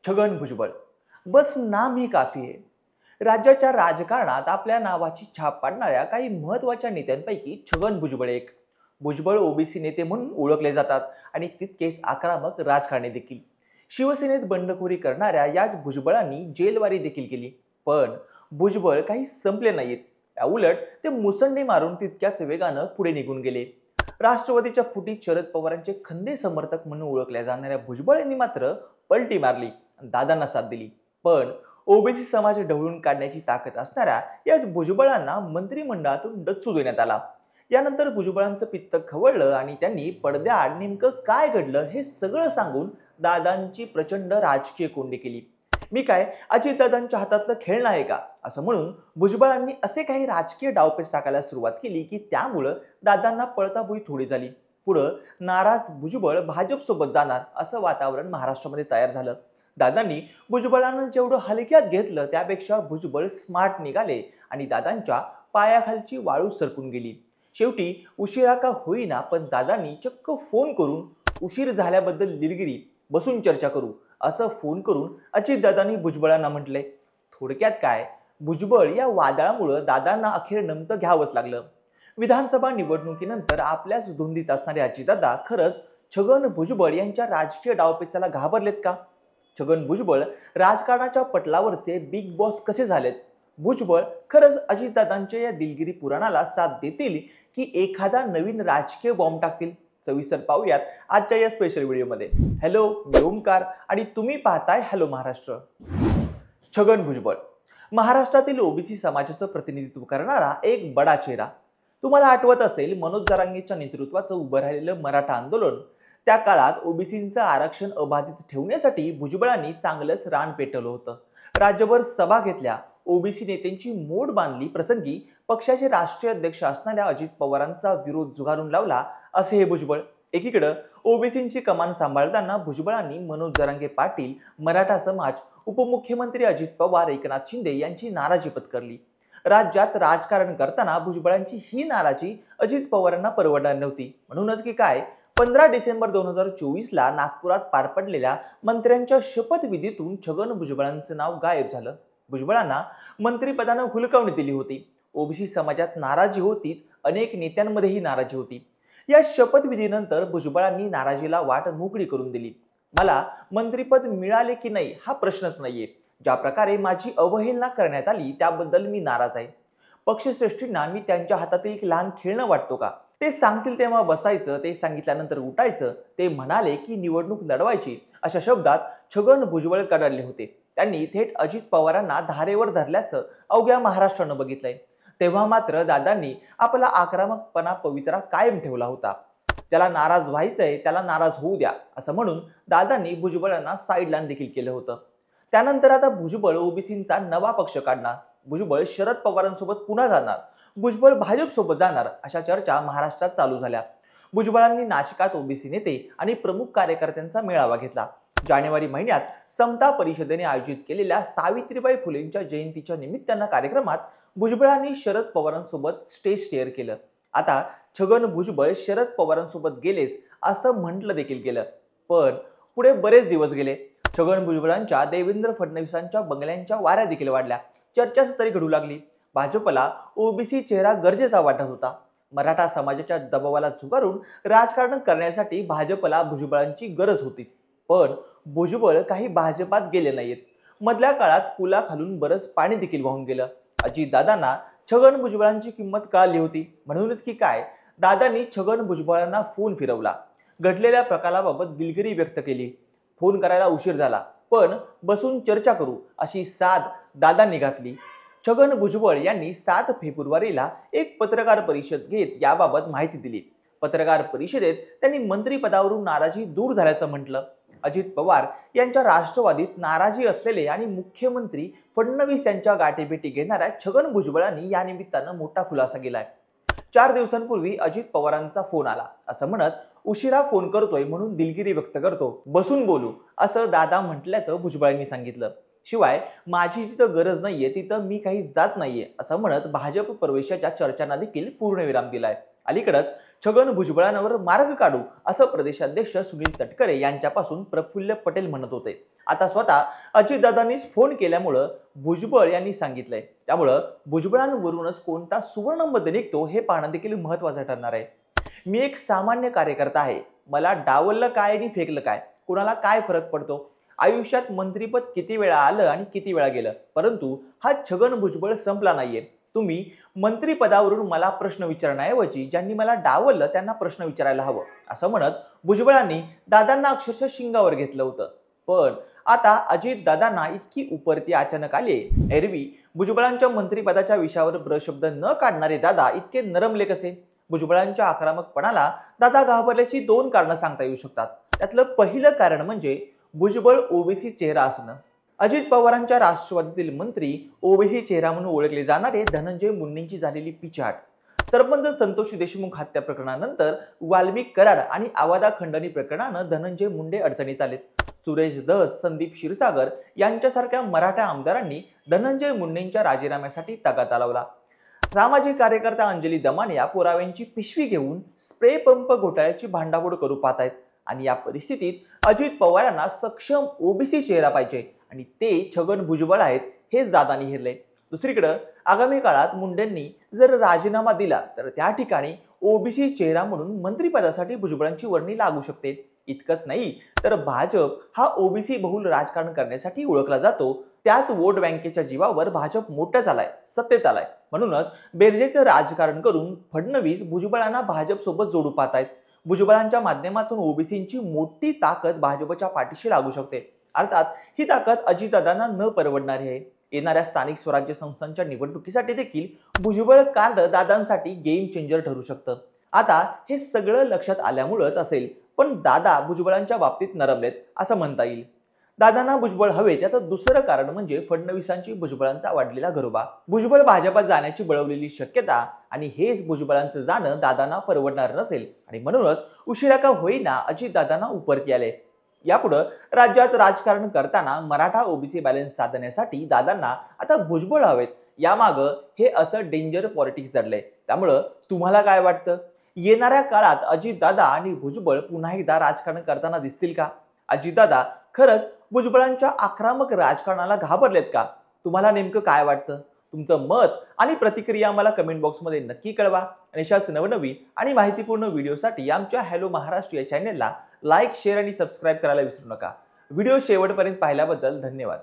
छगन भुजबळ. बस नाम ही काफी आहे. राज्याच्या राजकारणात आपल्या नावाची छाप पाडणाऱ्या काही महत्त्वाच्या नेत्यांपैकी छगन भुजबळ एक. भुजबळ ओबीसी नेते म्हणून ओळखले जातात आणि तितकेच आक्रमक राजकारणी देखील. शिवसेनेत बंडखोरी करणाऱ्या याच भुजबळांनी जेलवारी देखील केली. पण भुजबळ काही संपले नाहीत. याउलट ते मुसंडी मारून तितक्याच वेगानं पुढे निघून गेले. राष्ट्रवादीच्या फुटीत शरद पवारांचे खंदे समर्थक म्हणून ओळखल्या जाणाऱ्या भुजबळ यांनी मात्र पलटी मारली, दादांना साथ दिली. पण ओबीसी समाज ढवळून काढण्याची ताकद असणाऱ्या याच भुजबळांना मंत्रिमंडळातून डच्चू देण्यात आला. यानंतर भुजबळांचं पित्त खवळलं आणि त्यांनी पडद्याआड नेमकं काय घडलं हे सगळं सांगून दादांची प्रचंड राजकीय कोंडी केली. मी काय अजितदादांच्या हातातलं खेळणं आहे का असं म्हणून भुजबळांनी असे काही राजकीय डावपेच टाकायला सुरुवात केली की त्यामुळं दादांना पळताभुई थोडी झाली. पुढं नाराज भुजबळ भाजपसोबत जाणार असं वातावरण महाराष्ट्रामध्ये तयार झालं. दादांनी भुजबळांना जेवढं हलक्यात घेतलं त्यापेक्षा भुजबळ स्मार्ट निघाले आणि दादांच्या पायाखालची वाळू सरकून गेली. शेवटी उशिरा का होईना पण दादांनी चक्क फोन करून उशीर झाल्याबद्दल दिलगिरी, बसून चर्चा करू असं फोन करून अजितदादांनी भुजबळांना म्हटलंय. थोडक्यात काय, भुजबळ या वादळामुळे दादांना अखेर नमतं घ्यावंच लागलं. विधानसभा निवडणुकीनंतर आपल्याच धुंदीत असणारे अजितदादा खरंच छगन भुजबळ यांच्या राजकीय डावपेचाला घाबरलेत का? छगन भुजबळ राजकारणाच्या पटलावरचे बिग बॉस कसे झालेत? भुजबळ खरंच अजितदादांच्या या दिलगिरी पुराणाला साथ देतील की एखादा नवीन राजकीय बॉम्ब टाकतील? सविस्तर पाहूयात आजच्या या स्पेशल व्हिडिओमध्ये. हॅलो, मी ओमकार आणि तुम्ही पाहताय हॅलो महाराष्ट्र. छगन भुजबळ महाराष्ट्रातील ओबीसी समाजाचं प्रतिनिधित्व करणारा एक बडा चेहरा. तुम्हाला आठवत असेल मनोज जरांगेच्या नेतृत्वाचं उभं राहिलेलं मराठा आंदोलन. त्या काळात ओबीसींचं आरक्षण अबाधित ठेवण्यासाठी भुजबळांनी चांगलंच रान पेटवलं होतं. राज्यभर सभा घेतल्या, ओबीसी नेत्यांची मोड बांधली, प्रसंगी पक्षाचे राष्ट्रीय अध्यक्ष असणाऱ्या अजित पवारांचा विरोध झुगारून लावला. असे हे भुजबळ. एकीकडे ओबीसींची कमान सांभाळताना भुजबळांनी मनोज जरांगे पाटील, मराठा समाज, उपमुख्यमंत्री अजित पवार, एकनाथ शिंदे यांची नाराजी पत्करली. राज्यात राजकारण करताना भुजबळांची ही नाराजी अजित पवारांना परवडणार नव्हती. म्हणूनच की काय, 15 डिसेंबर 2024ला नागपुरात पार पडलेल्या मंत्र्यांच्या शपथविधीतून छगन भुजबळांचं नाव गायब झालं. भुजबळांना मंत्रिपदानं हुलकावणी दिली होती. ओबीसी समाजात नाराजी होतीच, अनेक नेत्यांमध्येही नाराजी होती. या शपथविधीनंतर भुजबळांनी नाराजीला वाट मोकळी करून दिली. मला मंत्रिपद मिळाले की नाही हा प्रश्नच नाहीये. ज्या प्रकारे माझी अवहेलना करण्यात आली त्याबद्दल मी नाराज आहे. पक्षश्रेष्ठींना मी त्यांच्या हातातील एक लहान खेळणं वाटतो का? ते सांगतील तेव्हा बसायचं, ते सांगितल्यानंतर उठायचं, ते म्हणाले की निवडणूक लढवायची, अशा शब्दात छगन भुजबळ कडाडले होते. त्यांनी थेट अजित पवारांना धारेवर धरल्याचं अवघ्या महाराष्ट्रानं बघितलंय. तेव्हा मात्र दादांनी आपला आक्रमकपणा पवित्रा कायम ठेवला होता. ज्याला नाराज व्हायचंय त्याला नाराज होऊ द्या असं म्हणून दादांनी भुजबळांना साईडलाईन देखील केलं होतं. त्यानंतर आता भुजबळ ओबीसींचा नवा पक्ष काढणार, भुजबळ शरद पवारांसोबत पुन्हा जाणार, भुजबळ भाजपसोबत जाणार, अशा चर्चा महाराष्ट्रात चालू झाल्या. भुजबळांनी नाशिकात ओबीसी नेते आणि प्रमुख कार्यकर्त्यांचा मेळावा घेतला. जानेवारी महिन्यात समता परिषदेने आयोजित केलेल्या सावित्रीबाई फुलेंच्या जयंतीच्या निमित्तानं कार्यक्रमात भुजबळांनी शरद पवारांसोबत स्टेज शेअर केलं. आता छगन भुजबळ शरद पवारांसोबत गेलेच असं म्हटलं देखील गेलं. पण पुढे बरेच दिवस गेले. छगन भुजबळांच्या देवेंद्र फडणवीसांच्या बंगल्यांच्या वाऱ्या देखील वाढल्या. चर्चाच तरी घडू लागली. भाजपला ओबीसी चेहरा गरजेचा वाटत होता. मराठा समाजाच्या दबावाला झुगारून राजकारण करण्यासाठी भाजपला भुजबळांची गरज होती. पण भुजबळ काही भाजपात गेले नाहीत. मधल्या काळात पुलाखालून बरंच पाणी देखील वाहून गेलं. अजितदादांना छगन भुजबळांची किंमत कळाली होती. म्हणूनच की काय, दादांनी छगन भुजबळांना फोन फिरवला. घडलेल्या प्रकाराबाबत दिलगिरी व्यक्त केली. फोन करायला उशीर झाला, पण बसून चर्चा करू अशी साद दादांनी घातली. छगन भुजबळ यांनी 7 फेब्रुवारीला एक पत्रकार परिषद घेत याबाबत माहिती दिली. पत्रकार परिषदेत त्यांनी मंत्रिपदावरून नाराजी दूर झाल्याचं म्हटलं. अजित पवार यांच्या राष्ट्रवादीत नाराजी असलेले आणि मुख्यमंत्री फडणवीस यांच्या गाठीभेटी घेणाऱ्या छगन भुजबळांनी या निमित्तानं मोठा खुलासा केलाय. 4 दिवसांपूर्वी अजित पवारांचा फोन आला असं म्हणत उशिरा फोन करतोय म्हणून दिलगिरी व्यक्त करतो, बसून बोलू असं दादा म्हटल्याचं भुजबळांनी सांगितलं. शिवाय माझी जिथं गरज नाहीये तिथं मी काही जात नाहीये असं म्हणत भाजप प्रवेशाच्या चर्चांना देखील पूर्णविराम दिलाय. अलीकडेच छगन भुजबळांवर मार्ग काढू असं प्रदेशाध्यक्ष सुनील तटकरे यांच्यापासून प्रफुल्ल पटेल म्हणत होते. आता स्वतः अजितदादांनीच फोन केल्यामुळं भुजबळ यांनी सांगितलंय. त्यामुळं भुजबळांवरूनच कोणता सुवर्णमध्य निघतो हे पाहणं देखील महत्वाचं ठरणार आहे. मी एक सामान्य कार्यकर्ता आहे. मला डावललं काय आणि फेकलं काय, कुणाला काय फरक पडतो? आयुष्यात मंत्रीपद किती वेळा आलं आणि किती वेळा गेलं, परंतु हा छगन भुजबळ संपला नाहीये. तुम्ही मंत्रिपदावरून मला प्रश्न विचारण्याऐवजी ज्यांनी मला डावललं त्यांना प्रश्न विचारायला हवं, असं म्हणत भुजबळांनी दादांना अक्षरशः शिंगावर घेतलं होतं. पण आता अजित दादांना इतकी उपरती अचानक आली. एरवी भुजबळांच्या मंत्रिपदाच्या विषयावर ब्रशब्द न काढणारे दादा इतके नरमले कसे? भुजबळांच्या आक्रमकपणाला दादा घाबरल्याची दोन कारणं सांगता येऊ शकतात. त्यातलं पहिलं कारण म्हणजे भुजबळ ओबीसी चेहरा असणं. अजित पवारांच्या राष्ट्रवादीतील मंत्री ओबीसी चेहरा म्हणून ओळखले जाणारे धनंजय मुंडेंची झालेली पिछाट, सरपंच संतोष देशमुख हत्या प्रकरणानंतर वाल्मिक कराड आणि आवादा खंडणी प्रकरणानं धनंजय मुंडे अडचणीत आलेत. सुरेश धस, संदीप क्षीरसागर यांच्यासारख्या मराठा आमदारांनी धनंजय मुंडेंच्या राजीनाम्यासाठी तगादा लावला. सामाजिक कार्यकर्ता अंजली दमाने या पुराव्यांची पिशवी घेऊन स्प्रे पंप घोटाळ्याची भांडाफोड करू पाहतायत. आणि या परिस्थितीत अजित पवारांना सक्षम ओबीसी चेहरा पाहिजे आणि ते छगन भुजबळ आहेत हेच दादांनी हेरले. दुसरीकडे आगामी काळात मुंडेंनी जर राजीनामा दिला तर त्या ठिकाणी ओबीसी चेहरा म्हणून मंत्रिपदासाठी भुजबळांची वर्णी लागू शकते. इतकंच नाही तर भाजप हा ओबीसी बहुल राजकारण करण्यासाठी ओळखला जातो. त्याच वोट बँकेच्या जीवावर भाजप मोठा झालाय, सत्तेत आलाय. म्हणूनच बेरजेचं राजकारण करून फडणवीस भुजबळांना भाजप सोबत जोडू पाहतायत. भुजबळांच्या माध्यमातून ओबीसींची मोठी ताकद भाजपच्या पाठीशी लागू शकते. अर्थात ही ताकद अजितदादांना न परवडणारी आहे. येणाऱ्या स्थानिक स्वराज्य संस्थांच्या निवडणुकीसाठी देखील भुजबळ कार्ड दादांसाठी गेम चेंजर ठरू शकतं. आता हे सगळं लक्षात आल्यामुळेच असेल, पण दादा भुजबळांच्या बाबतीत नरमलेत असं म्हणता येईल. दादांना भुजबळ हवे त्याचं दुसरं कारण म्हणजे फडणवीसांची भुजबळांचा वाढलेला घरोबा. भुजबळ भाजपात जाण्याची बळवलेली शक्यता आणि हेच भुजबळांचं जाणं दादांना परवडणार नसेल आणि म्हणूनच उशिरा का होईना अजितदादांना उपरती आले. यापुढे राज्यात राजकारण करताना मराठा ओबीसी बॅलन्स साधण्यासाठी दादांना आता भुजबळ हवेत. यामागं हे असं डेंजर पॉलिटिक्स दडलंय. त्यामुळं तुम्हाला काय वाटतं? येणाऱ्या काळात अजितदादा आणि भुजबळ पुन्हा एकदा राजकारण करताना दिसतील का? अजितदादा खरंच भुजबळांच्या आक्रमक राजकारणाला घाबरलेत का? तुम्हाला नेमकं काय वाटतं? तुमचं मत आणि प्रतिक्रिया मला कमेंट बॉक्समध्ये नक्की कळवा. आणि अशाच नवनवीन आणि माहितीपूर्ण व्हिडिओसाठी आमच्या हॅलो महाराष्ट्र या चॅनेलला लाईक, शेअर आणि सबस्क्राईब करायला विसरू नका. व्हिडिओ शेवटपर्यंत पाहिल्याबद्दल धन्यवाद.